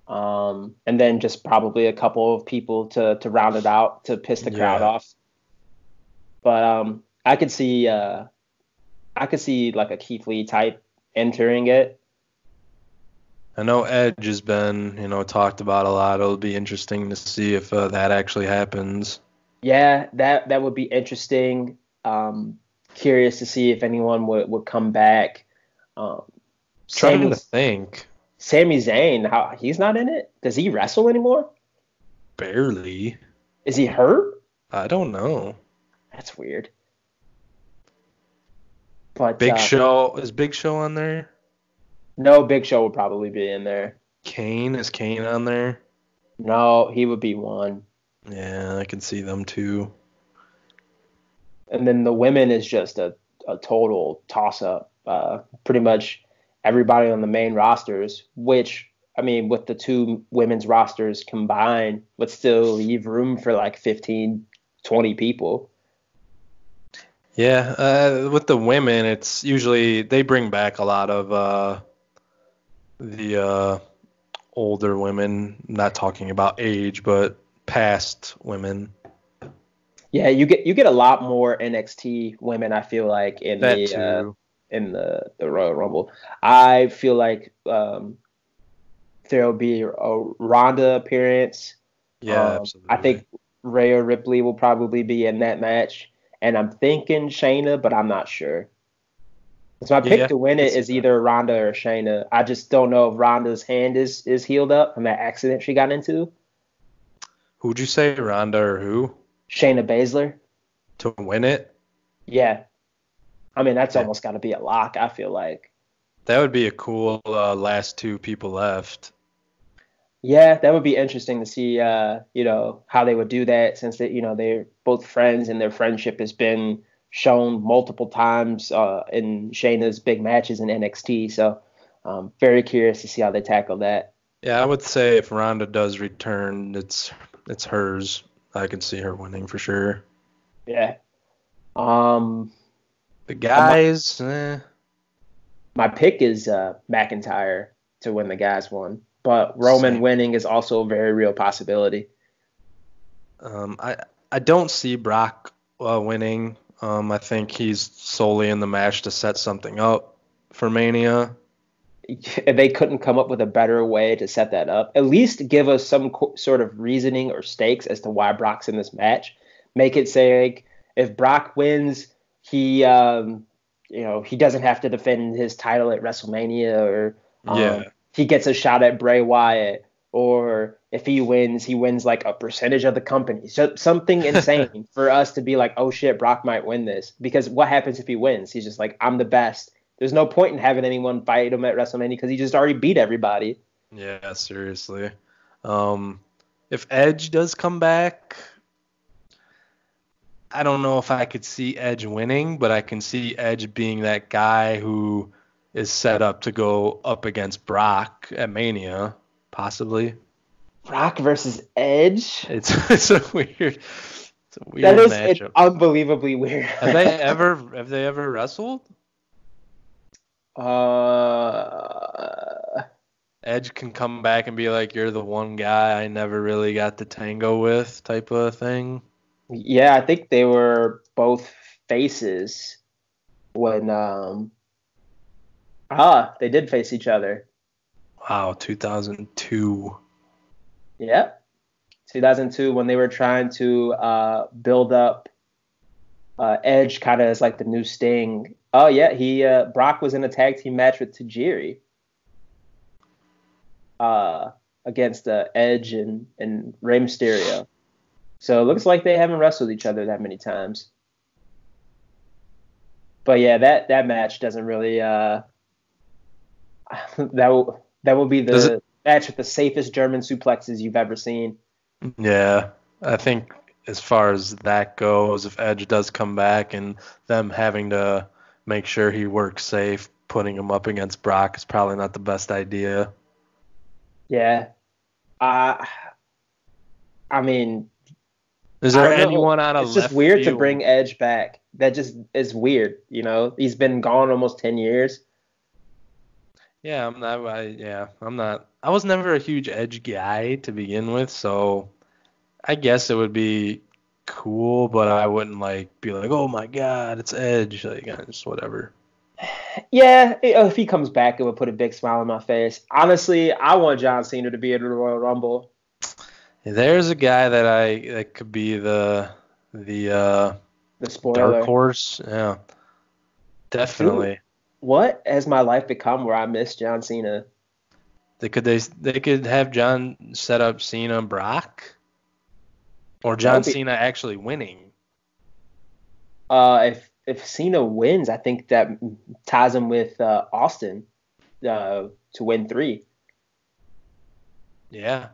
And then just probably a couple of people to round it out to piss the crowd off. But I could see like a Keith Lee type entering it. I know Edge has been, talked about a lot. It'll be interesting to see if that actually happens. Yeah, that would be interesting. Curious to see if anyone would come back. Trying to think. Sami Zayn, he's not in it? Does he wrestle anymore? Barely. Is he hurt? I don't know. That's weird. But Big Show, is Big Show on there? No, Big Show would probably be in there. Is Kane on there? No, he would be one. Yeah, I can see them too. And then the women is just a total toss-up. Pretty much everybody on the main rosters, which, I mean, with the 2 women's rosters combined, would still leave room for like 15, 20 people. Yeah, with the women, it's usually they bring back a lot of the older women. Not talking about age, but past women. Yeah, you get a lot more NXT women, I feel like, in the Royal Rumble. I feel like there'll be a Ronda appearance. Yeah, absolutely. I think Rhea Ripley will probably be in that match, and I'm thinking Shayna, but I'm not sure. So my pick to win it is either Ronda or Shayna. I just don't know if Ronda's hand is healed up from that accident she got into. Who'd you say, Ronda or who? Shayna Baszler. To win it? Yeah. I mean, that's almost got to be a lock, I feel like. That would be a cool last 2 people left. Yeah, that would be interesting to see, how they would do that, since they're both friends and their friendship has been shown multiple times in Shayna's big matches in NXT. So very curious to see how they tackle that. Yeah, I would say if Ronda does return, it's hers. I can see her winning for sure. Yeah. The guys. My pick is McIntyre to win the guys one, but Roman winning is also a very real possibility. I don't see Brock winning. I think he's solely in the match to set something up for Mania. They couldn't come up with a better way to set that up. At least give us some sort of reasoning or stakes as to why Brock's in this match. Make it say, like, if Brock wins, he doesn't have to defend his title at WrestleMania, or he gets a shot at Bray Wyatt, or if he wins like a percentage of the company. So something insane for us to be like, oh shit, Brock might win this. Because what happens if he wins? He's just like, I'm the best. There's no point in having anyone fight him at WrestleMania because he just already beat everybody. Yeah, seriously. If Edge does come back, I don't know if I could see Edge winning, but I can see Edge being that guy who is set up to go up against Brock at Mania, possibly. Brock versus Edge? It's a weird matchup. It's unbelievably weird. Have they ever wrestled? Edge can come back and be like, you're the one guy I never really got to tango with, type of thing. Yeah, I think they were both faces when they did face each other. Wow, 2002. Yep. 2002, when they were trying to build up Edge kind of as like the new Sting. Oh yeah, Brock was in a tag team match with Tajiri against Edge and Rey Mysterio. So it looks like they haven't wrestled each other that many times. But yeah, that match doesn't really that will be the match with the safest German suplexes you've ever seen. Yeah, I think as far as that goes, if Edge does come back and them having to make sure he works safe, putting him up against Brock is probably not the best idea. Yeah. Uh, I mean, Is I there don't know. anyone out of It's just left weird to field? bring Edge back. That just is weird, you know? He's been gone almost 10 years. Yeah, I'm not. I was never a huge Edge guy to begin with, so I guess it would be cool, but I wouldn't like be like, oh my God, it's Edge. Like, just whatever. Yeah, if he comes back, it would put a big smile on my face. Honestly, I want John Cena to be in the Royal Rumble. There's a guy that could be the The dark spoiler. horse. Yeah, Dude, definitely. what has my life become where I miss John Cena? They could have John set up Cena and Brock, or That John would be Cena actually winning. if Cena wins, I think that ties him with Austin to win 3. Yeah.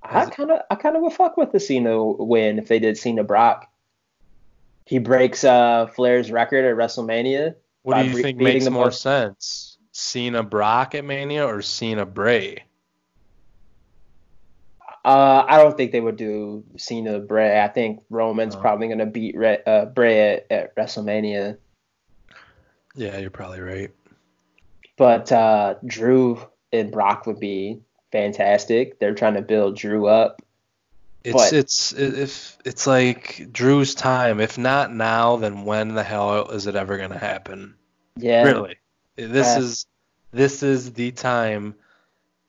I kind of would fuck with the Cena win if they did Cena Brock. He breaks Flair's record at WrestleMania What do by you think beating makes the more most. sense? Cena Brock at Mania or Cena Bray? I don't think they would do Cena Bray. I think Roman's Oh, probably gonna beat Bray at WrestleMania. yeah, you're probably right. But Drew and Brock would be fantastic. They're trying to build Drew up. It's But it's if it's like Drew's time. If not now, then when the hell is it ever gonna happen? yeah, Really, this uh, is this is the time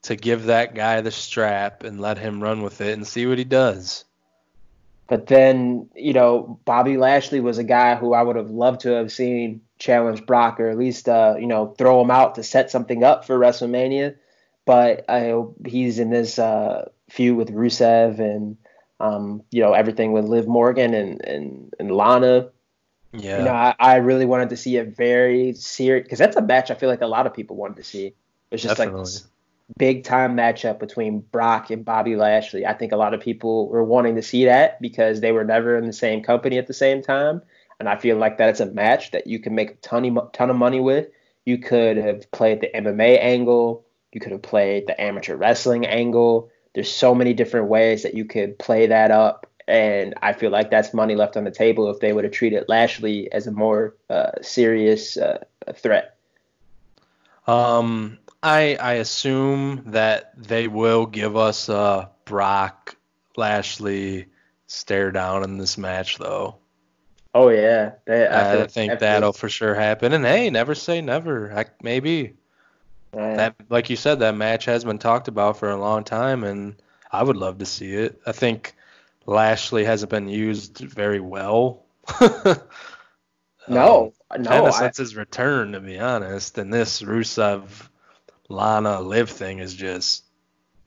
to give that guy the strap and let him run with it and see what he does. but then, Bobby Lashley was a guy who I would have loved to have seen challenge Brock or at least, throw him out to set something up for WrestleMania. But he's in this feud with Rusev and, everything with Liv Morgan and Lana. Yeah, I really wanted to see a very serious, because that's a match I feel like a lot of people wanted to see. It's just like definitely. this big time matchup between Brock and Bobby Lashley. I think a lot of people were wanting to see that because they were never in the same company at the same time. And I feel like that it's a match that you can make a ton of money with. You could have played the MMA angle. You could have played the amateur wrestling angle. There's so many different ways that you could play that up. And I feel like that's money left on the table if they would have treated Lashley as a more serious threat. I assume that they will give us a Brock Lashley stare down in this match, though. Oh yeah, I feel I like think they have that'll for sure happen. And hey, never say never. Maybe to. that, like you said, that match has been talked about for a long time, and I would love to see it. I think Lashley hasn't been used very well. No, Kind no, of since his return, to be honest. And this Rusev Lana Liv thing is just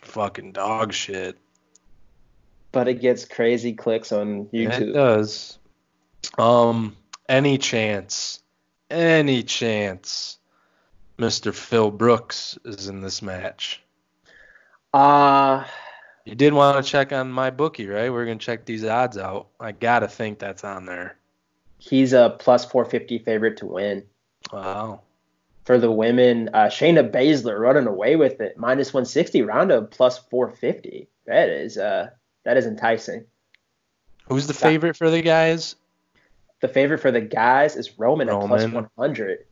fucking dog shit. but it gets crazy clicks on Yeah, it YouTube. does. Um, any chance, any chance Mr. Phil Brooks is in this match? Uh You did want to check on MyBookie, right? We're gonna check these odds out. I gotta think that's on there. he's a plus 450 favorite to win. Wow. For the women, Shayna Baszler running away with it, minus 160, Ronda plus 450. That is enticing. Who's the That- favorite for the guys? The favorite for the guys is Roman at plus Roman. 100.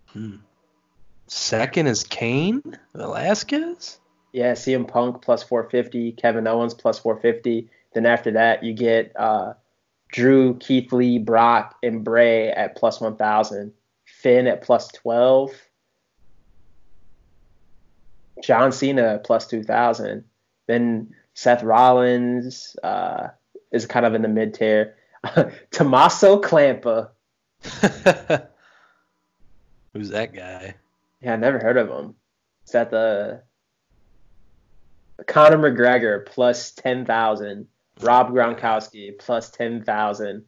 Hmm. Second is Kane Velasquez. Yeah, CM Punk plus 450, Kevin Owens plus 450. Then after that, you get Drew, Keith Lee, Brock, and Bray at plus 1,000. Finn at plus 12. John Cena at plus 2,000. Then Seth Rollins is kind of in the mid tier. Tommaso Ciampa. Who's that guy? Yeah, I never heard of him. Is that the Conor McGregor plus 10,000? Rob Gronkowski plus 10,000.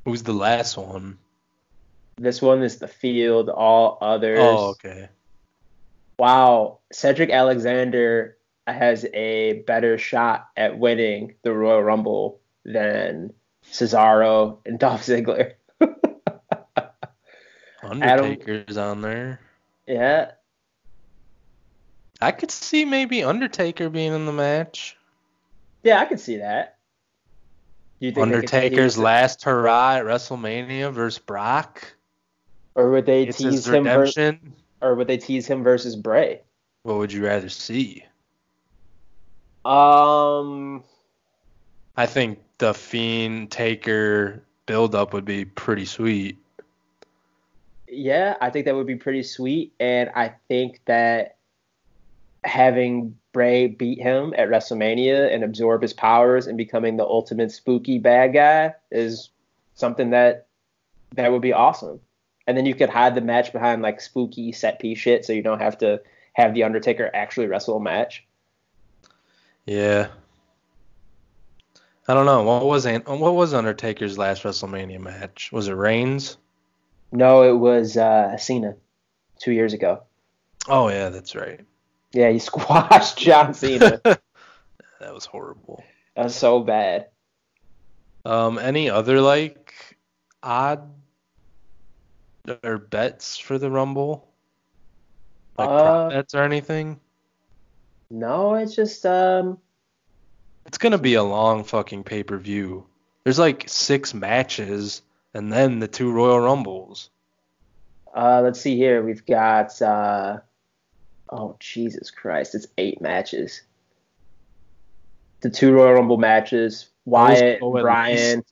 Who's the last one? This one is the field, all Oh, others. okay. Wow, Cedric Alexander has a better shot at winning the Royal Rumble than Cesaro and Dolph Ziggler. Adam, Undertaker's on there. yeah, I could see maybe Undertaker being in the match. Yeah, I could see that. Do you think Undertaker's last hurrah at WrestleMania versus Brock. or would they It's tease his him redemption. versus Bray? What would you rather see? Um, I think the Fiend Taker build-up would be pretty sweet. yeah, I think that would be pretty sweet, and I think that having Bray beat him at WrestleMania and absorb his powers and becoming the ultimate spooky bad guy is something that would be awesome. And then you could hide the match behind like spooky set piece shit, so you don't have to have the Undertaker actually wrestle a match. Yeah. I don't know. What was Undertaker's last WrestleMania match? Was it Reigns? No, it was Cena 2 years ago. Oh yeah, that's right. Yeah, he squashed John Cena. That was horrible. That was so bad. Any other like odd or bets for the Rumble? Like prop bets or anything? No, it's just It's gonna be a long fucking pay-per-view. There's like 6 matches and then the 2 Royal Rumbles. let's see here. We've got oh Jesus Christ, it's 8 matches. The 2 Royal Rumble matches. Wyatt, Bryan.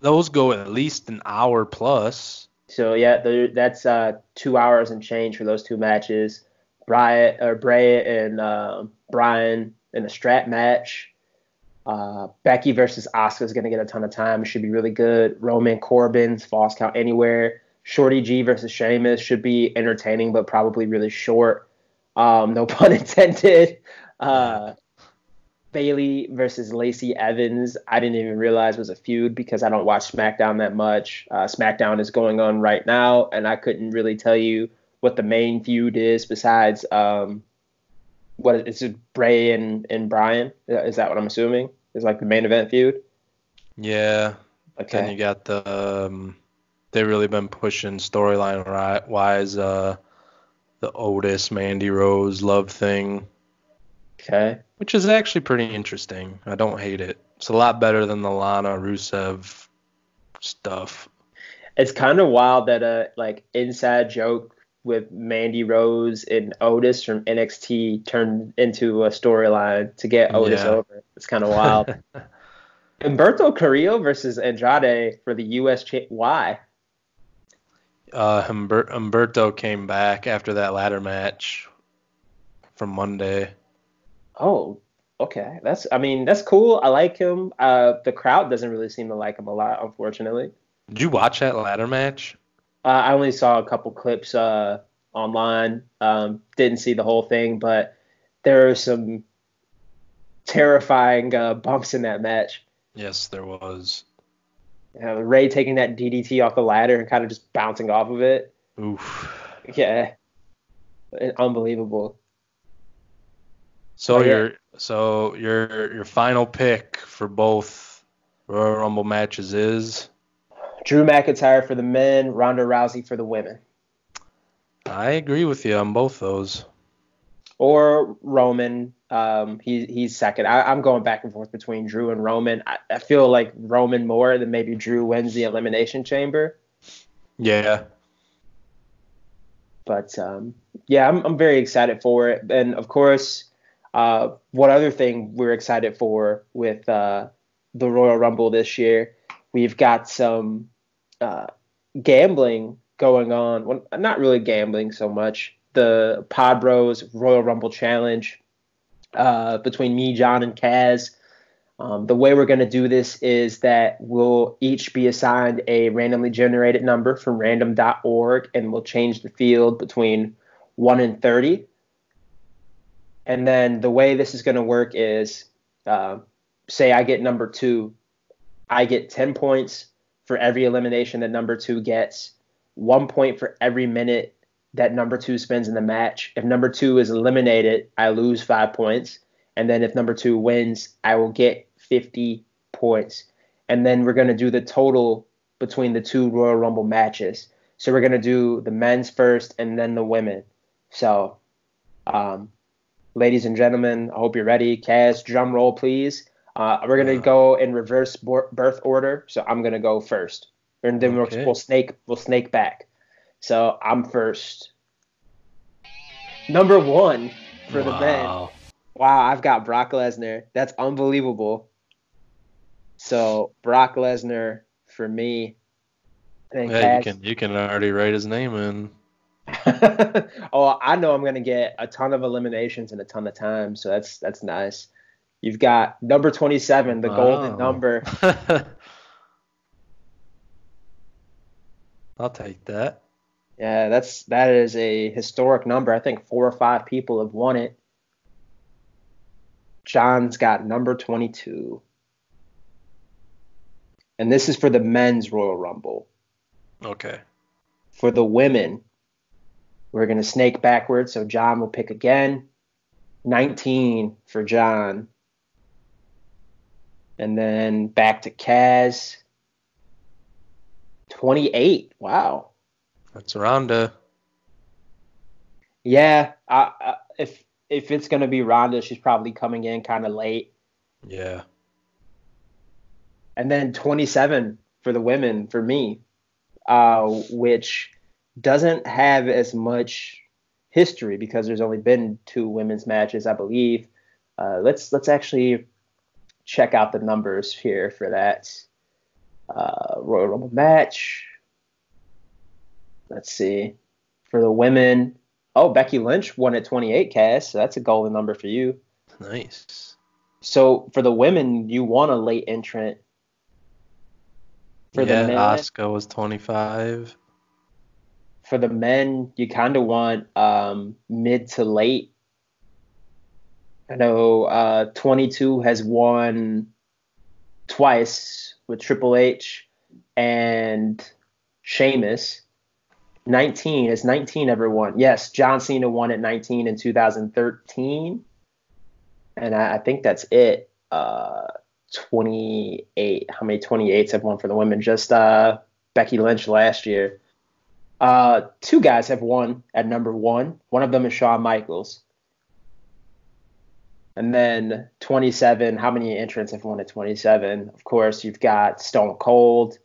Those go at least an hour plus. So yeah, that's 2 hours and change for those 2 matches. Bray and Bryan in a strap match. Becky versus Asuka is going to get a ton of time. It should be really good. Roman Corbin's Falls Count Anywhere. Shorty G versus Sheamus should be entertaining, but probably really short. No pun intended. Bayley versus Lacey Evans, I didn't even realize was a feud because I don't watch SmackDown that much. SmackDown is going on right now, and I couldn't really tell you what the main feud is besides what is it, Bray and Bryan? Is that what I'm assuming? Is like the main event feud? Yeah. Okay. Then you got the they've really been pushing storyline wise the Otis Mandy Rose love thing. Okay. Which is actually pretty interesting. I don't hate it. It's a lot better than the Lana Rusev stuff. It's kind of wild that like inside joke with Mandy Rose and Otis from NXT turned into a storyline to get Otis over. It's kind of wild. Humberto Carrillo versus Andrade for the U.S. Why? Humberto came back after that ladder match from Monday. Oh, okay. That's cool. I like him. The crowd doesn't really seem to like him a lot, unfortunately. Did you watch that ladder match? I only saw a couple clips online. Didn't see the whole thing, but there are some terrifying bumps in that match. Yes, there was. Ray taking that DDT off the ladder and kind of just bouncing off of it. Oof. Yeah. Unbelievable. So your final pick for both Royal Rumble matches is Drew McIntyre for the men, Ronda Rousey for the women. I agree with you on both those. Or Roman. He's second. I'm going back and forth between Drew and Roman. I feel like Roman more than maybe Drew wins the Elimination Chamber. Yeah. But yeah, I'm very excited for it. And of course, what other thing we're excited for with the Royal Rumble this year? We've got some gambling going on. Well, not really gambling so much. The Podbros Royal Rumble Challenge between me, John, and Kaz. The way we're going to do this is that we'll each be assigned a randomly generated number from random.org, and we'll change the field between 1 and 30. And then the way this is going to work is, say I get number 2, I get 10 points for every elimination that number 2 gets, 1 point for every minute that number 2 spends in the match. If number 2 is eliminated, I lose 5 points. And then if number 2 wins, I will get 50 points. And then we're going to do the total between the 2 Royal Rumble matches. So we're going to do the men's first and then the women. So ladies and gentlemen, I hope you're ready. Kaz, drum roll, please. We're going to go in reverse birth order. So I'm going to go first. And then we'll snake back. So I'm first. Number 1 for the men. Wow, I've got Brock Lesnar. That's unbelievable. So Brock Lesnar for me. Yeah, you can already write his name in. Oh, I know I'm gonna get a ton of eliminations and a ton of time, so that's nice. You've got number 27, the golden number. I'll take that. Yeah, that is a historic number. I think 4 or 5 people have won it. John's got number 22. And this is for the men's Royal Rumble. Okay. For the women, we're going to snake backwards, so John will pick again. 19 for John. And then back to Kaz. 28. Wow. That's Rhonda. Yeah, if it's going to be Rhonda, she's probably coming in kind of late. Yeah. And then 27 for the women for me, which doesn't have as much history because there's only been 2 women's matches, I believe. Let's actually check out the numbers here for that Royal Rumble match. Let's see. For the women, Becky Lynch won at 28, Cass. So that's a golden number for you. Nice. So for the women, you want a late entrant. For the men, Asuka was 25. For the men, you kind of want mid to late. I know 22 has won twice with Triple H and Sheamus. 19, has 19 ever won? Yes, John Cena won at 19 in 2013. And I think that's it. 28. How many 28s have won for the women? Just Becky Lynch last year. 2 guys have won at number 1. One of them is Shawn Michaels. And then 27, how many entrants have won at 27? Of course, you've got Stone Cold.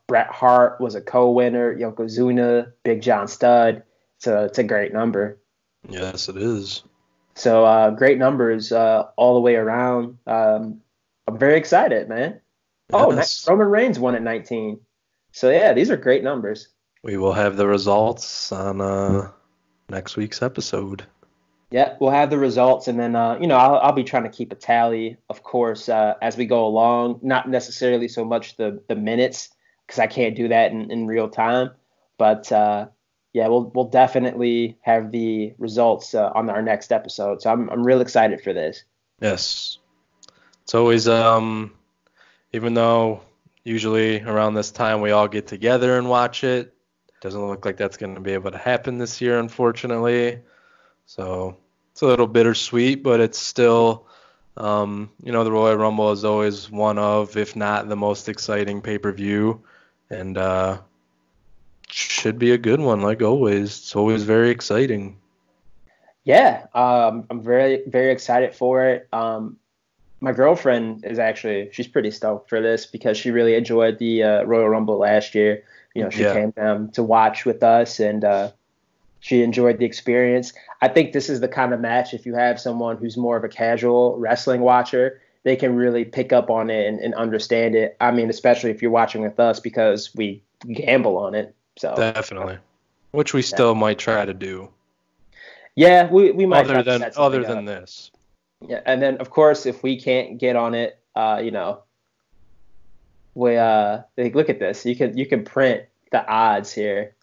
Bret Hart was a co-winner. Yokozuna, Big John Studd. It's a great number. Yes, it is. So great numbers all the way around. I'm very excited, man. Yes. Roman Reigns won at 19. So, yeah, these are great numbers. We will have the results on next week's episode. Yeah, we'll have the results, and then, I'll be trying to keep a tally, of course, as we go along. Not necessarily so much the minutes, because I can't do that in real time. But, we'll definitely have the results on our next episode. So I'm real excited for this. Yes. It's always, even though usually around this time we all get together and watch it, doesn't look like that's going to be able to happen this year, unfortunately. So it's a little bittersweet, but it's still, the Royal Rumble is always one of, if not the most exciting pay-per-view, and should be a good one, like always. It's always very exciting. Yeah, I'm very, very excited for it. My girlfriend she's pretty stoked for this because she really enjoyed the Royal Rumble last year. She came down to watch with us, and she enjoyed the experience. I think this is the kind of match, if you have someone who's more of a casual wrestling watcher, they can really pick up on it and understand it. I mean, especially if you're watching with us because we gamble on it. So definitely, which we still might try to do. Yeah, we might. Other than this. Yeah, and then of course, if we can't get on it, we look at this. You can print the odds here.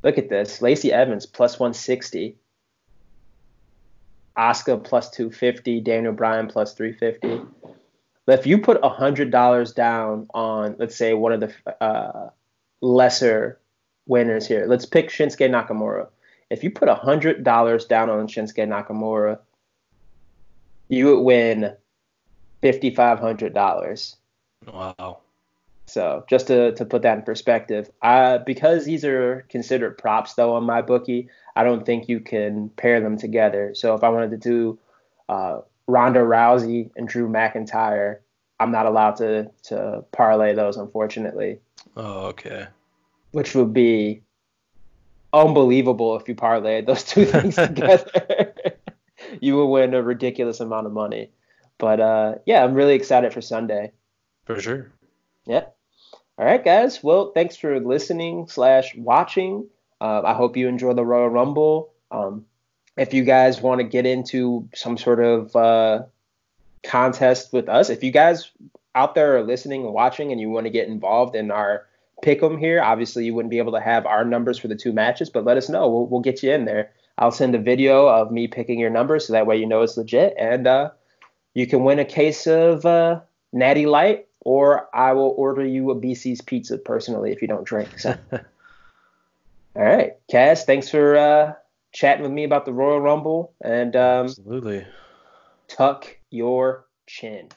Look at this. Lacey Evans plus 160. Asuka plus 250. Daniel Bryan plus 350. If you put $100 down on, let's say, one of the lesser winners here, let's pick Shinsuke Nakamura. If you put $100 down on Shinsuke Nakamura, you would win $5,500. Wow. So just to put that in perspective, because these are considered props though on MyBookie, I don't think you can pair them together. So if I wanted to do Ronda Rousey and Drew McIntyre, I'm not allowed to parlay those, unfortunately. Oh, okay. Which would be unbelievable if you parlayed those two things together. You will win a ridiculous amount of money. But yeah, I'm really excited for Sunday. For sure. Yeah. All right, guys. Well, thanks for listening/watching. I hope you enjoy the Royal Rumble. If you guys want to get into some sort of contest with us, if you guys out there are listening and watching and you want to get involved in our pick'em here, obviously you wouldn't be able to have our numbers for the two matches, but let us know. We'll get you in there. I'll send a video of me picking your numbers so that way you know it's legit, and you can win a case of Natty Light, or I will order you a BC's pizza personally if you don't drink. So. All right, Cass, thanks for chatting with me about the Royal Rumble, and Absolutely. Tuck your chin.